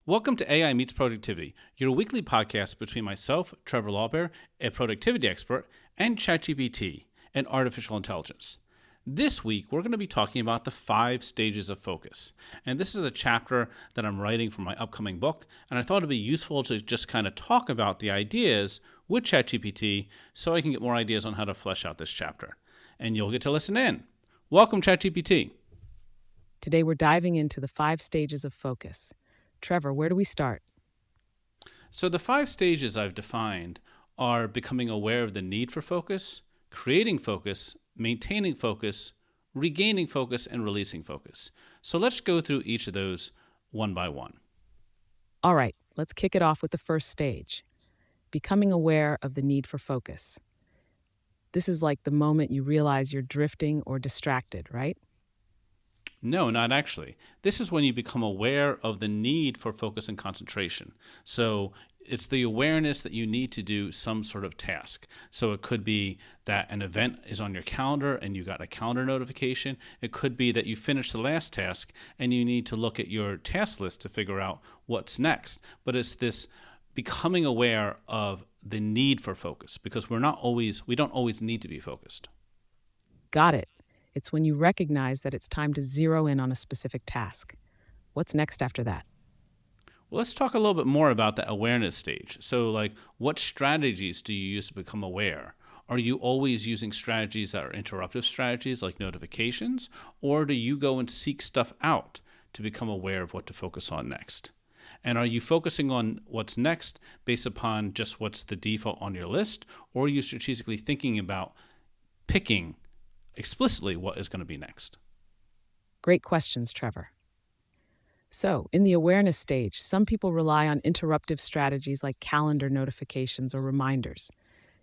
Welcome to AI Meets Productivity, your weekly podcast between myself, Trevor Lawbear, a productivity expert, and ChatGPT, an artificial intelligence. This week, we're going to be talking about the 5 stages of focus. And this is a chapter that I'm writing for my upcoming book, and I thought it'd be useful to just kind of talk about the ideas with ChatGPT so I can get more ideas on how to flesh out this chapter. And you'll get to listen in. Welcome, ChatGPT. Today, we're diving into the 5 stages of focus. Trevor, where do we start? So the 5 stages I've defined are becoming aware of the need for focus, creating focus, maintaining focus, regaining focus, and releasing focus. So let's go through each of those one by one. All right, let's kick it off with the first stage, becoming aware of the need for focus. This is like the moment you realize you're drifting or distracted, right? No, not actually. This is when you become aware of the need for focus and concentration. So it's the awareness that you need to do some sort of task. So it could be that an event is on your calendar and you got a calendar notification. It could be that you finished the last task and you need to look at your task list to figure out what's next. But it's this becoming aware of the need for focus because we don't always need to be focused. Got it. It's when you recognize that it's time to zero in on a specific task. What's next after that? Well, let's talk a little bit more about the awareness stage. So, what strategies do you use to become aware? Are you always using strategies that are interruptive strategies like notifications, or do you go and seek stuff out to become aware of what to focus on next? And are you focusing on what's next based upon just what's the default on your list, or are you strategically thinking about picking explicitly what is going to be next? Great questions, Trevor. So, in the awareness stage, some people rely on interruptive strategies like calendar notifications or reminders.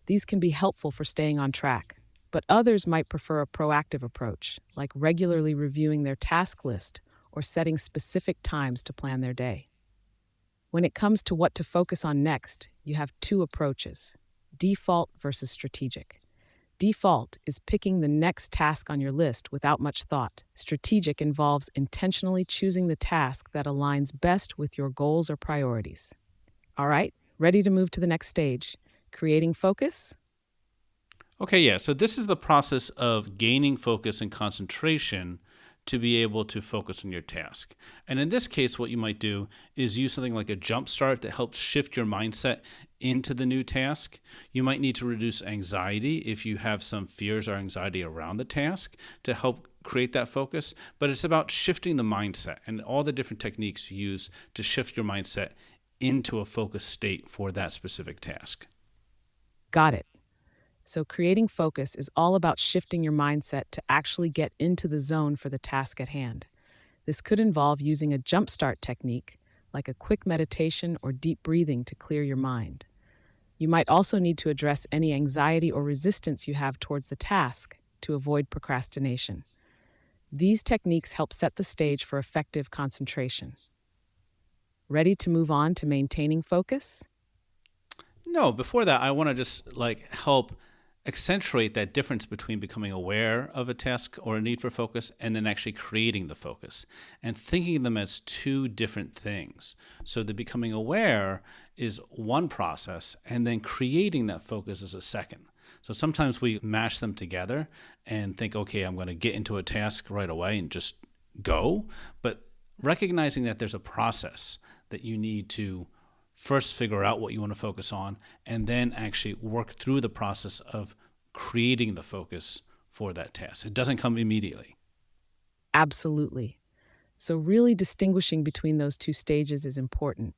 These can be helpful for staying on track, but others might prefer a proactive approach, like regularly reviewing their task list or setting specific times to plan their day. When it comes to what to focus on next, you have 2 approaches: default versus strategic. Default is picking the next task on your list without much thought. Strategic involves intentionally choosing the task that aligns best with your goals or priorities. All right, ready to move to the next stage, creating focus? Okay, yeah. So this is the process of gaining focus and concentration to be able to focus on your task. And in this case, what you might do is use something like a jump start that helps shift your mindset into the new task. You might need to reduce anxiety if you have some fears or anxiety around the task to help create that focus. But it's about shifting the mindset and all the different techniques you use to shift your mindset into a focused state for that specific task. Got it. So creating focus is all about shifting your mindset to actually get into the zone for the task at hand. This could involve using a jumpstart technique, like a quick meditation or deep breathing to clear your mind. You might also need to address any anxiety or resistance you have towards the task to avoid procrastination. These techniques help set the stage for effective concentration. Ready to move on to maintaining focus? No, before that, I want to just help accentuate that difference between becoming aware of a task or a need for focus and then actually creating the focus and thinking of them as 2 different things. So the becoming aware is one process and then creating that focus is a second. So sometimes we mash them together and think, okay, I'm going to get into a task right away and just go. But recognizing that there's a process that you need to first figure out what you want to focus on, and then actually work through the process of creating the focus for that task. It doesn't come immediately. Absolutely. So really distinguishing between those 2 stages is important.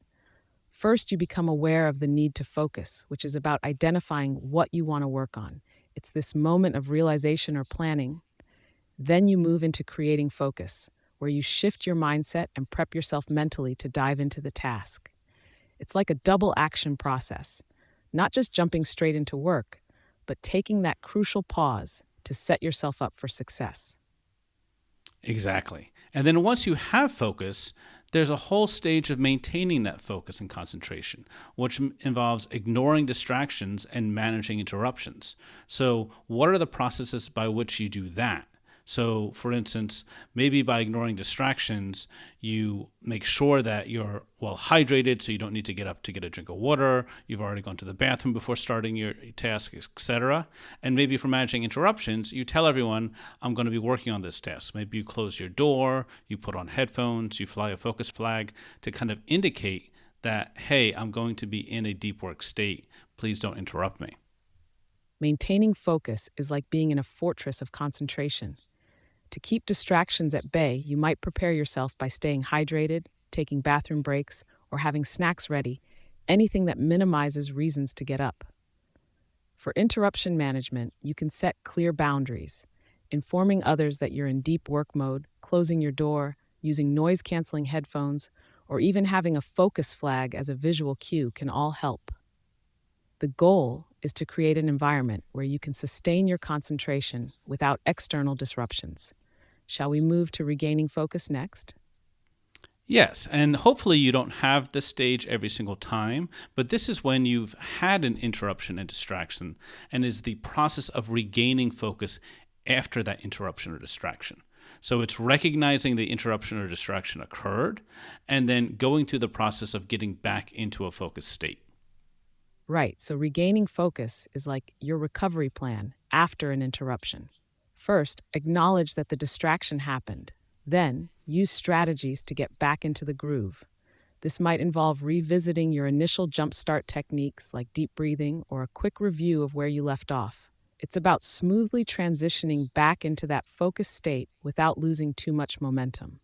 First, you become aware of the need to focus, which is about identifying what you want to work on. It's this moment of realization or planning. Then you move into creating focus, where you shift your mindset and prep yourself mentally to dive into the task. It's like a double action process, not just jumping straight into work, but taking that crucial pause to set yourself up for success. Exactly. And then once you have focus, there's a whole stage of maintaining that focus and concentration, which involves ignoring distractions and managing interruptions. So what are the processes by which you do that? So, for instance, maybe by ignoring distractions, you make sure that you're well hydrated so you don't need to get up to get a drink of water. You've already gone to the bathroom before starting your task, etc. And maybe for managing interruptions, you tell everyone, I'm going to be working on this task. Maybe you close your door, you put on headphones, you fly a focus flag to kind of indicate that, hey, I'm going to be in a deep work state. Please don't interrupt me. Maintaining focus is like being in a fortress of concentration. To keep distractions at bay, you might prepare yourself by staying hydrated, taking bathroom breaks, or having snacks ready, anything that minimizes reasons to get up. For interruption management, you can set clear boundaries. Informing others that you're in deep work mode, closing your door, using noise canceling headphones, or even having a focus flag as a visual cue can all help. The goal is to create an environment where you can sustain your concentration without external disruptions. Shall we move to regaining focus next? Yes, and hopefully you don't have this stage every single time, but this is when you've had an interruption and distraction and is the process of regaining focus after that interruption or distraction. So it's recognizing the interruption or distraction occurred and then going through the process of getting back into a focused state. Right, so regaining focus is like your recovery plan after an interruption. First, acknowledge that the distraction happened. Then, use strategies to get back into the groove. This might involve revisiting your initial jumpstart techniques like deep breathing or a quick review of where you left off. It's about smoothly transitioning back into that focused state without losing too much momentum.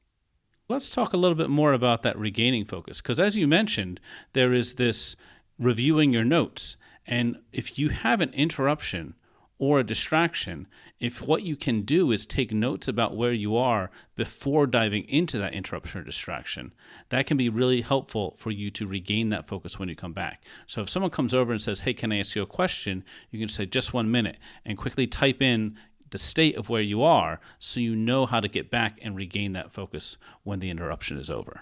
Let's talk a little bit more about that regaining focus, because as you mentioned, there is this reviewing your notes. And if you have an interruption or a distraction, if what you can do is take notes about where you are before diving into that interruption or distraction, that can be really helpful for you to regain that focus when you come back. So if someone comes over and says, hey, can I ask you a question? You can say just 1 minute and quickly type in the state of where you are so you know how to get back and regain that focus when the interruption is over.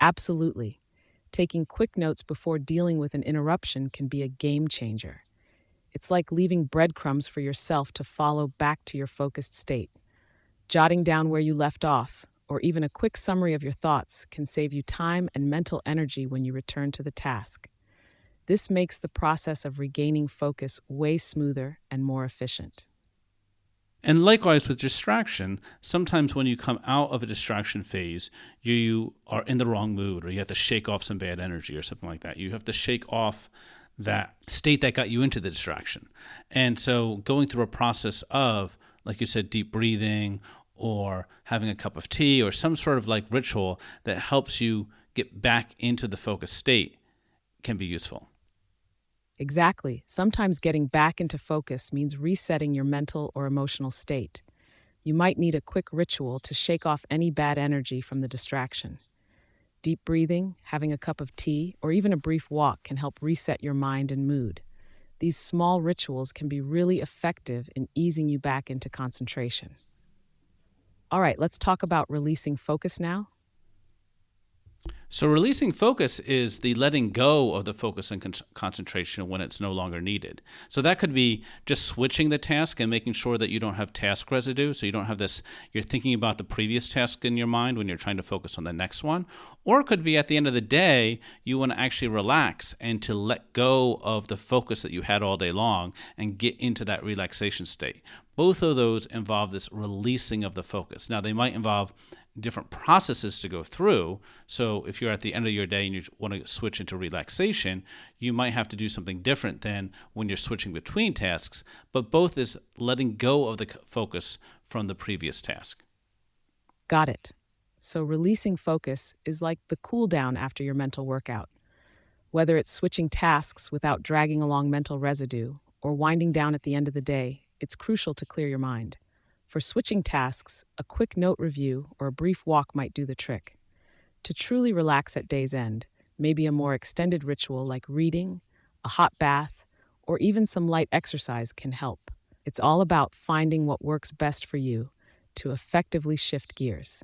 Absolutely. Taking quick notes before dealing with an interruption can be a game changer. It's like leaving breadcrumbs for yourself to follow back to your focused state. Jotting down where you left off, or even a quick summary of your thoughts, can save you time and mental energy when you return to the task. This makes the process of regaining focus way smoother and more efficient. And likewise with distraction, sometimes when you come out of a distraction phase, you are in the wrong mood or you have to shake off some bad energy or something like that. You have to shake off that state that got you into the distraction. And so going through a process of, like you said, deep breathing or having a cup of tea or some sort of like ritual that helps you get back into the focused state can be useful. Exactly. Sometimes getting back into focus means resetting your mental or emotional state. You might need a quick ritual to shake off any bad energy from the distraction. Deep breathing, having a cup of tea, or even a brief walk can help reset your mind and mood. These small rituals can be really effective in easing you back into concentration. All right, let's talk about releasing focus now. So releasing focus is the letting go of the focus and concentration when it's no longer needed. So that could be just switching the task and making sure that you don't have task residue. So you don't have this, you're thinking about the previous task in your mind when you're trying to focus on the next one. Or it could be at the end of the day, you want to actually relax and to let go of the focus that you had all day long and get into that relaxation state. Both of those involve this releasing of the focus. Now, they might involve different processes to go through. So if you're at the end of your day and you want to switch into relaxation, you might have to do something different than when you're switching between tasks, but both is letting go of the focus from the previous task. Got it. So releasing focus is like the cool down after your mental workout. Whether it's switching tasks without dragging along mental residue or winding down at the end of the day, it's crucial to clear your mind. For switching tasks, a quick note review or a brief walk might do the trick. To truly relax at day's end, maybe a more extended ritual like reading, a hot bath, or even some light exercise can help. It's all about finding what works best for you to effectively shift gears.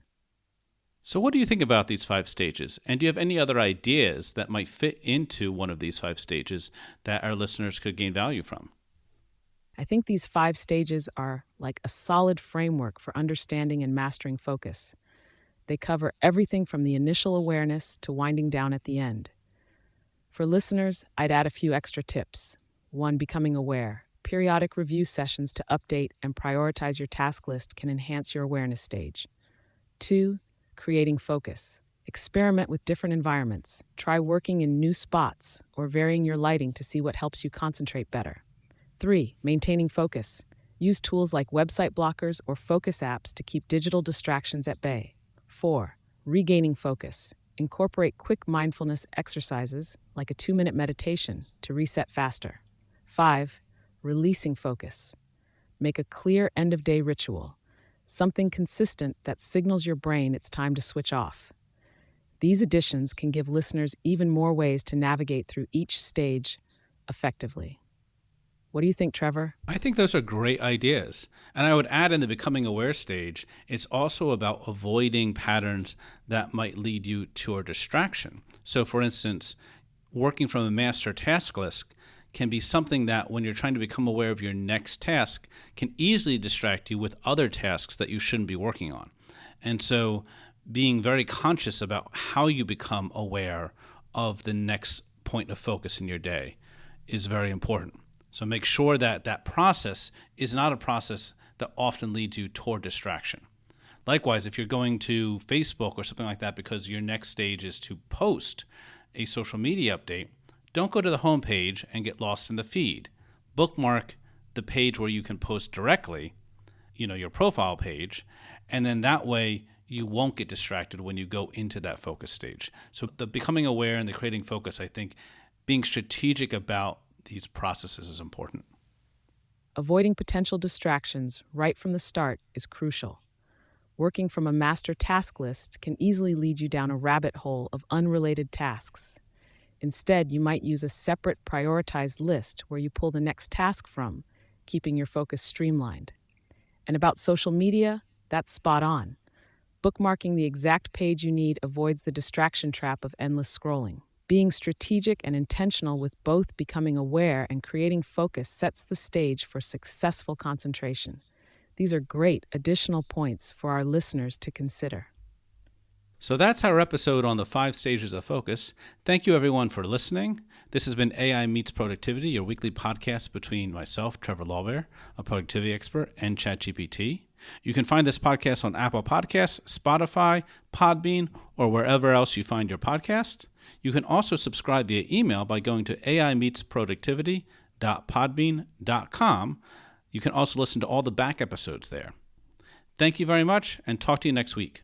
So what do you think about these 5 stages? And do you have any other ideas that might fit into one of these 5 stages that our listeners could gain value from? I think these 5 stages are like a solid framework for understanding and mastering focus. They cover everything from the initial awareness to winding down at the end. For listeners, I'd add a few extra tips. 1. Becoming aware. Periodic review sessions to update and prioritize your task list can enhance your awareness stage. 2. Creating focus. Experiment with different environments. Try working in new spots or varying your lighting to see what helps you concentrate better. 3. Maintaining focus. Use tools like website blockers or focus apps to keep digital distractions at bay. 4. Regaining focus. Incorporate quick mindfulness exercises like a 2-minute meditation to reset faster. 5. Releasing focus. Make a clear end-of-day ritual, something consistent that signals your brain it's time to switch off. These additions can give listeners even more ways to navigate through each stage effectively. What do you think, Trevor? I think those are great ideas. And I would add in the becoming aware stage, it's also about avoiding patterns that might lead you to a distraction. So, for instance, working from a master task list can be something that when you're trying to become aware of your next task can easily distract you with other tasks that you shouldn't be working on. And so being very conscious about how you become aware of the next point of focus in your day is very important. So make sure that that process is not a process that often leads you toward distraction. Likewise, if you're going to Facebook or something like that because your next stage is to post a social media update, don't go to the home page and get lost in the feed. Bookmark the page where you can post directly, your profile page, and then that way you won't get distracted when you go into that focus stage. So the becoming aware and the creating focus, I think being strategic about these processes is important. Avoiding potential distractions right from the start is crucial. Working from a master task list can easily lead you down a rabbit hole of unrelated tasks. Instead, you might use a separate prioritized list where you pull the next task from, keeping your focus streamlined. And about social media, that's spot on. Bookmarking the exact page you need avoids the distraction trap of endless scrolling. Being strategic and intentional with both becoming aware and creating focus sets the stage for successful concentration. These are great additional points for our listeners to consider. So that's our episode on the 5 stages of focus. Thank you, everyone, for listening. This has been AI Meets Productivity, your weekly podcast between myself, Trevor Lawbear, a productivity expert, and ChatGPT. You can find this podcast on Apple Podcasts, Spotify, Podbean, or wherever else you find your podcast. You can also subscribe via email by going to aimeetsproductivity.podbean.com. You can also listen to all the back episodes there. Thank you very much, and talk to you next week.